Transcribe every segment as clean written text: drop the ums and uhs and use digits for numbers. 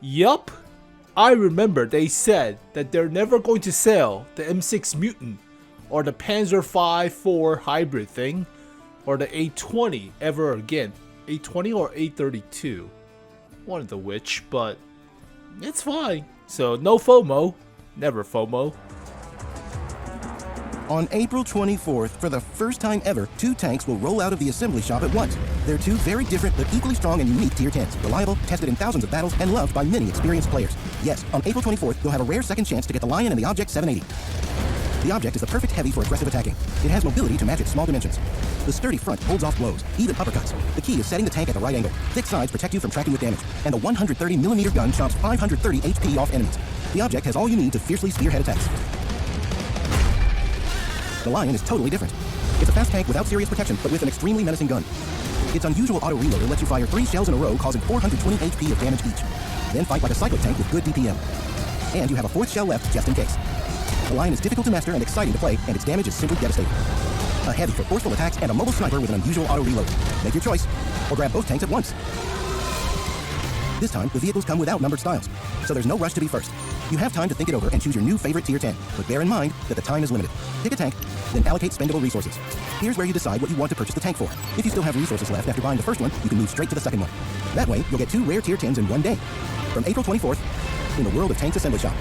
Yup, I remember they said that they're never going to sell the M6 Mutant or the Panzer V-4 hybrid thing or the A20 ever again. A20 or A32, one of the which, but it's fine. So no FOMO, never FOMO. On April 24th, for the first time ever, 2 tanks will roll out of the assembly shop at once. They're 2 very different but equally strong and unique tier 10s, reliable, tested in thousands of battles, and loved by many experienced players. Yes, on April 24th, you'll have a rare second chance to get the Lion and the Object 780. The Object is the perfect heavy for aggressive attacking. It has mobility to match its small dimensions. The sturdy front holds off blows, even uppercuts. The key is setting the tank at the right angle. Thick sides protect you from tracking with damage, and the 130mm gun chops 530 HP off enemies. The Object has all you need to fiercely spearhead attacks. The Lion is totally different. It's a fast tank without serious protection, but with an extremely menacing gun. Its unusual auto-reloader lets you fire 3 shells in a row, causing 420 HP of damage each. Then fight like a cyclic tank with good DPM. And you have a 4th shell left just in case. The Lion is difficult to master and exciting to play, and its damage is simply devastating. A heavy for forceful attacks and a mobile sniper with an unusual auto-reload. Make your choice, or grab both tanks at once. This time, the vehicles come without numbered styles, so there's no rush to be first. You have time to think it over and choose your new favorite tier 10, but bear in mind that the time is limited. Pick a tank, then allocate spendable resources. Here's where you decide what you want to purchase the tank for. If you still have resources left after buying the first one, you can move straight to the second one. That way, you'll get 2 rare tier 10s in one day. From April 24th, in the world of Tanks Assembly Shop.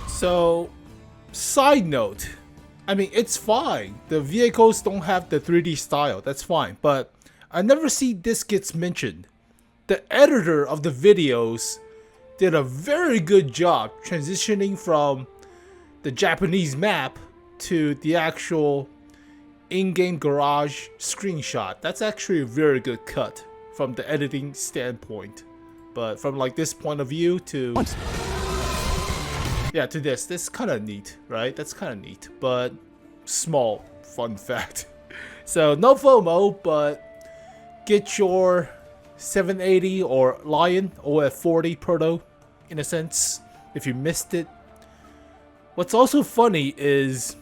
So, side note, I mean, it's fine. The vehicles don't have the 3D style, that's fine, but I never see this gets mentioned. The editor of the videos did a very good job transitioning from the Japanese map to the actual in-game garage screenshot. That's actually a very good cut from the editing standpoint. But from like this point of view to yeah, to this kind of neat, right? That's kind of neat, but small fun fact. So no FOMO, but get your 780 or Lion OF40 Proto, in a sense, if you missed it. What's also funny is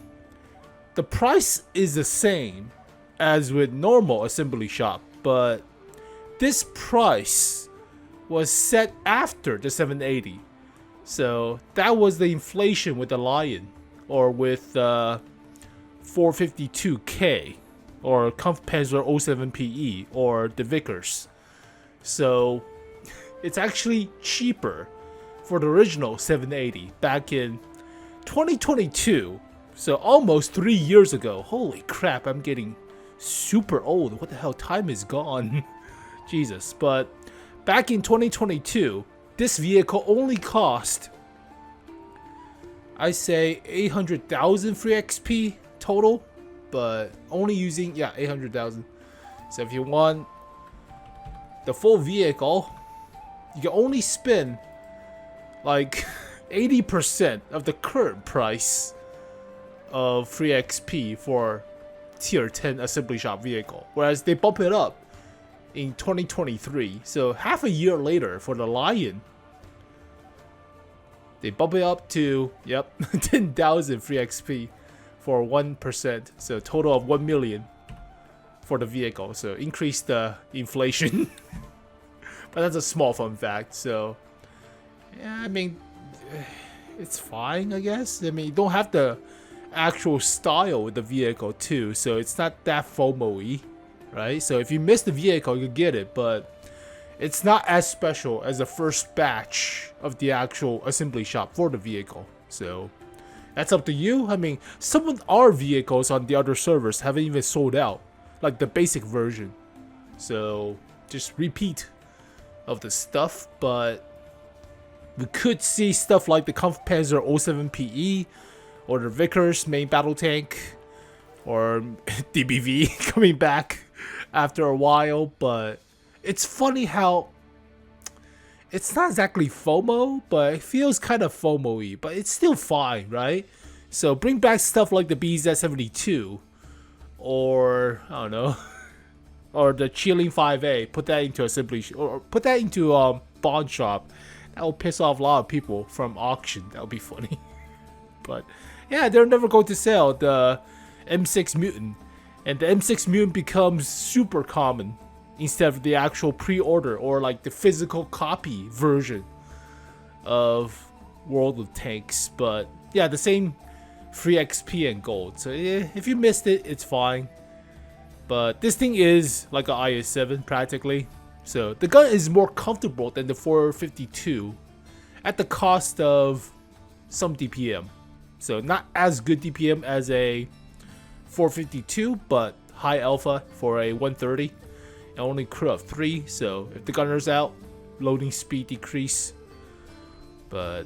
the price is the same as with normal assembly shop, but this price was set after the 780. So that was the inflation with the Lion, or with 452K, or Kampfpanzer 07PE, or the Vickers. So it's actually cheaper for the original 780 back in 2022. So almost 3 years ago. Holy crap, I'm getting super old. What the hell, time is gone. Jesus. But back in 2022, this vehicle only cost, I say 800,000 free XP total, but only using, yeah, 800,000. So if you want the full vehicle, you can only spend like 80% of the current price of free XP for tier 10 assembly shop vehicle, whereas they bump it up in 2023. So half a year later for the Lion, they bump it up to, yep, 10,000 free XP for 1%. So total of 1 million for the vehicle. So increase the inflation. But that's a small fun fact. So yeah, I mean, it's fine, I guess. I mean, you don't have the actual style with the vehicle too, so it's not that FOMO-y, right? So if you miss the vehicle, you get it, but it's not as special as the first batch of the actual assembly shop for the vehicle. So that's up to you. I mean, some of our vehicles on the other servers haven't even sold out, like the basic version. So just repeat of the stuff, but we could see stuff like the Kampfpanzer 07PE or the Vickers main battle tank or DBV coming back after a while. But it's funny how it's not exactly FOMO, but it feels kind of FOMO-y, but it's still fine, right? So bring back stuff like the BZ72 or I don't know, or the Qilin 5A, put that into assembly or put that into bond shop. That will piss off a lot of people from auction. That would be funny. But yeah, they're never going to sell the M6 Mutant. And the M6 Mutant becomes super common instead of the actual pre-order or like the physical copy version of World of Tanks. But yeah, the same free XP and gold. So yeah, if you missed it, it's fine. But this thing is like an IS-7 practically. So the gun is more comfortable than the 452 at the cost of some DPM. So not as good DPM as a 452, but high alpha for a 130 and only crew of 3. So if the gunner's out, loading speed decrease. But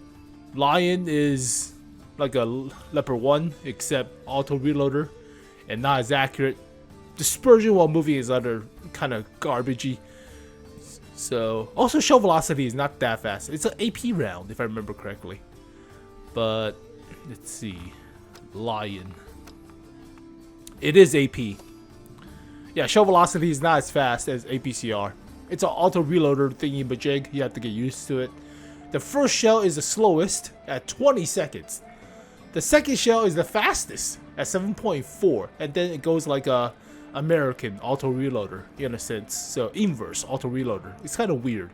Lion is like a Leopard 1 except auto reloader and not as accurate. Dispersion while moving is other kind of garbagey. So also shell velocity is not that fast. It's an AP round if I remember correctly. But let's see, Lion. It is AP. Yeah, shell velocity is not as fast as APCR. It's an auto reloader thingy majig. You have to get used to it. The first shell is the slowest at 20 seconds. The second shell is the fastest at 7.4, and then it goes like a American auto reloader in a sense. So inverse auto reloader. It's kind of weird.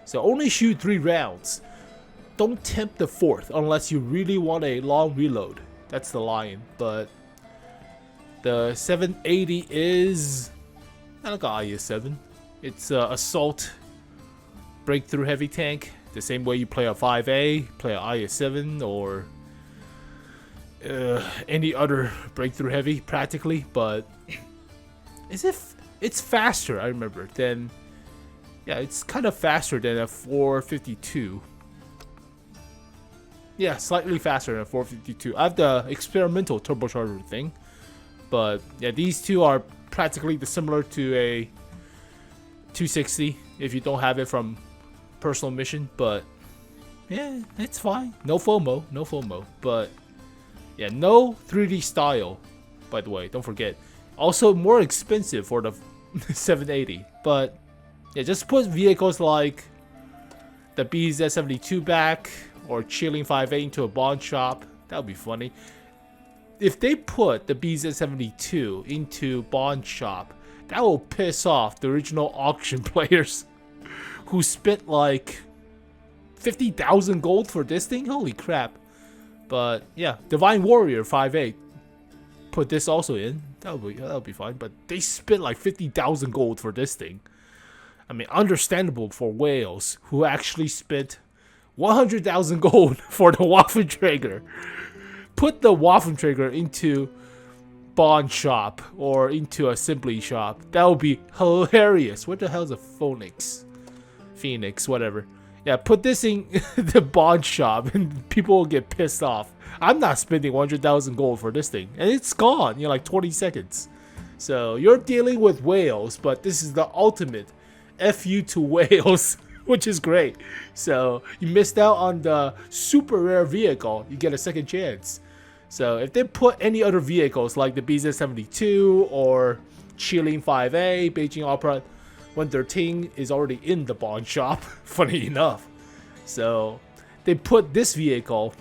So only shoot 3 rounds. Don't tempt the 4th unless you really want a long reload. That's the Lion. But the 780 is not like an IS-7. It's assault breakthrough heavy tank. The same way you play a 5A, play an IS-7, or any other breakthrough heavy practically. But it's faster, I remember, than, yeah, it's kind of faster than a 452. Yeah, slightly faster than a 452. I have the experimental turbocharger thing, but yeah, these two are practically similar to a 260 if you don't have it from personal mission. But yeah, it's fine. No FOMO, no FOMO. But yeah, no 3D style, by the way, don't forget. Also more expensive for the 780. But yeah, just put vehicles like the BZ72 back or Qilin 5A into a bond shop. That would be funny. If they put the BZ72 into bond shop, that will piss off the original auction players who spent like 50,000 gold for this thing. Holy crap. But yeah, Divine Warrior 5A, put this also in. That'll be fine. But they spent like 50,000 gold for this thing. I mean, understandable for whales who actually spent 100,000 gold for the Waffenträger. Put the Waffenträger into bond shop or into assembly shop. That would be hilarious. What the hell is a Phoenix, whatever. Yeah, put this in the bond shop and people will get pissed off. I'm not spending 100,000 gold for this thing, and it's gone in like 20 seconds. So you're dealing with whales, but this is the ultimate FU to whales, which is great. So you missed out on the super rare vehicle. You get a second chance. So if they put any other vehicles like the BZ72 or Qilin 5A, Beijing Opera 113 is already in the bond shop, funny enough. So they put this vehicle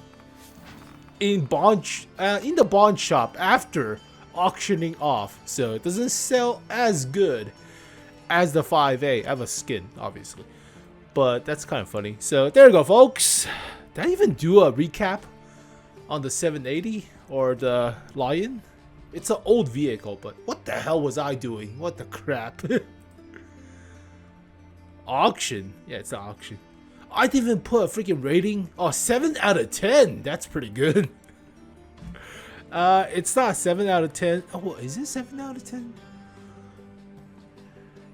in the bond shop after auctioning off, so it doesn't sell as good as the 5A. I have a skin, obviously, but that's kind of funny. So there you go, folks. Did I even do a recap on the 780 or the Lion? It's an old vehicle, but what the hell was I doing? What the crap? Auction. Yeah, it's an auction. I didn't even put a freaking rating. Oh, 7 out of 10. That's pretty good. It's not 7 out of 10. Oh, is it 7 out of 10?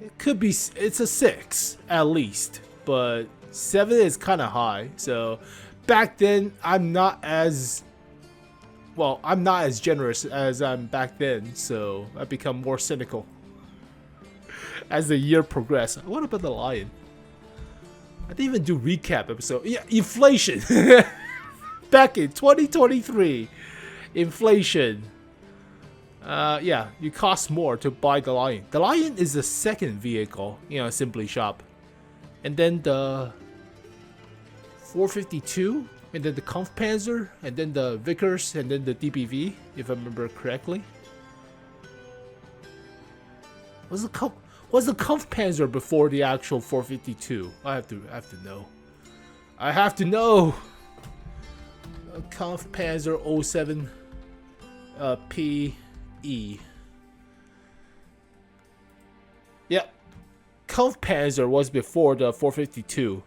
It could be. It's a 6 at least, but 7 is kind of high. So back then, I'm not as generous as I'm back then. So I become more cynical as the year progressed. What about the Lion? I didn't even do recap episode. Yeah, inflation. Back in 2023, inflation. Yeah, you cost more to buy the Lion. The Lion is the second vehicle, assembly shop, and then the 452, and then the Kampfpanzer, and then the Vickers, and then the DBV, if I remember correctly. Was the Kampfpanzer before the actual 452? I have to know. I have to know. Kampfpanzer 07 PE. Yep. Kampfpanzer was before the 452.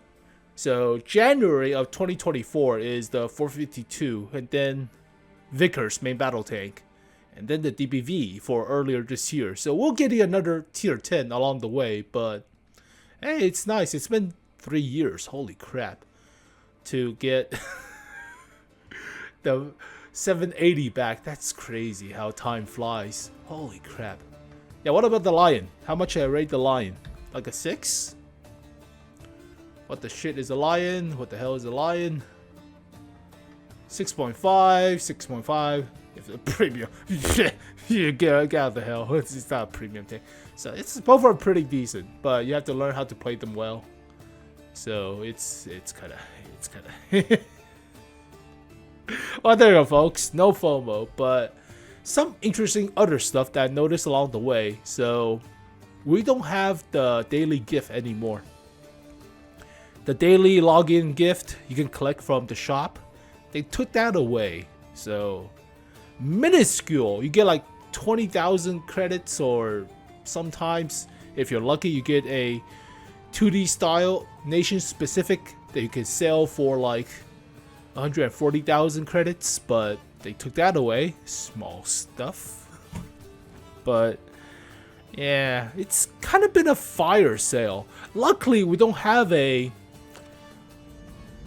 So January of 2024 is the 452, and then Vickers main battle tank, and then the DBV for earlier this year. So we'll get you another tier 10 along the way, but hey, it's nice. It's been 3 years, holy crap, to get the 780 back. That's crazy how time flies. Holy crap. Yeah, what about the Lion? How much I rate the Lion? Like a 6? What the shit is a Lion? What the hell is a Lion? 6.5, 6.5. If the premium, you get out the hell. It's not a premium thing. So it's both are pretty decent, but you have to learn how to play them well. So it's kind of. Well, there you go, folks. No FOMO, but some interesting other stuff that I noticed along the way. So we don't have the daily gift anymore. The daily login gift you can collect from the shop, they took that away. So minuscule, you get like 20,000 credits, or sometimes if you're lucky you get a 2D style nation specific that you can sell for like 140,000 credits, but they took that away. Small stuff. But yeah, it's kind of been a fire sale. Luckily we don't have a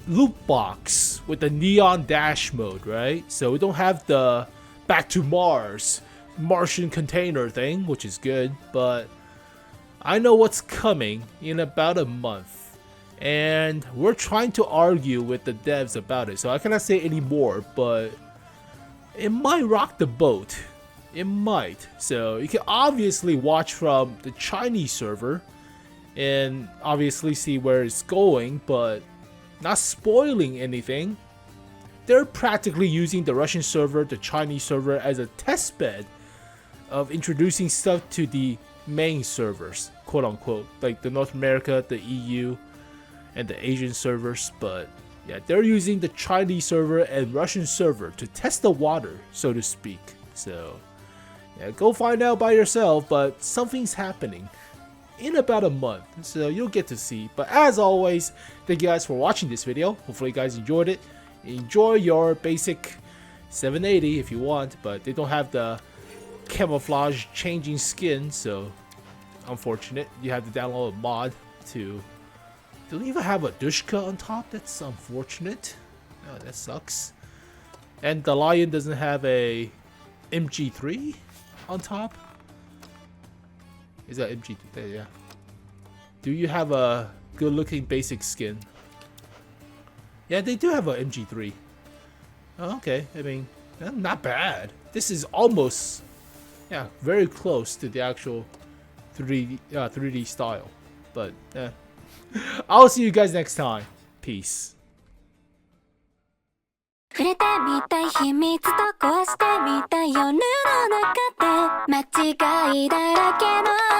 loot box with the neon dash mode, right? So we don't have the back to Mars Martian container thing, which is good, but I know what's coming in about a month, and we're trying to argue with the devs about it, so I cannot say any more, but it might rock the boat. It might. So you can obviously watch from the Chinese server and obviously see where it's going, but not spoiling anything. They're practically using the Russian server, the Chinese server as a test bed of introducing stuff to the main servers, quote unquote, like the North America, the EU, and the Asian servers. But yeah, they're using the Chinese server and Russian server to test the water, so to speak. So yeah, go find out by yourself, but something's happening in about a month, so you'll get to see. But as always, thank you guys for watching this video. Hopefully you guys enjoyed it. Enjoy your basic 780 if you want, but they don't have the camouflage changing skin, so unfortunate. You have to download a mod to. They don't even have a 𝗔𝘀𝘀𝗲𝗆 on top. That's unfortunate. Oh, that sucks. And the Lion doesn't have a MG3 on top. Is that MG? Yeah. Do you have a good-looking basic skin? Yeah, they do have a MG3. Oh, okay. I mean, not bad. This is almost, yeah, very close to the actual 3D style. But I'll see you guys next time. Peace. 触れてみたい秘密と壊してみたい夜の中で間違いだらけの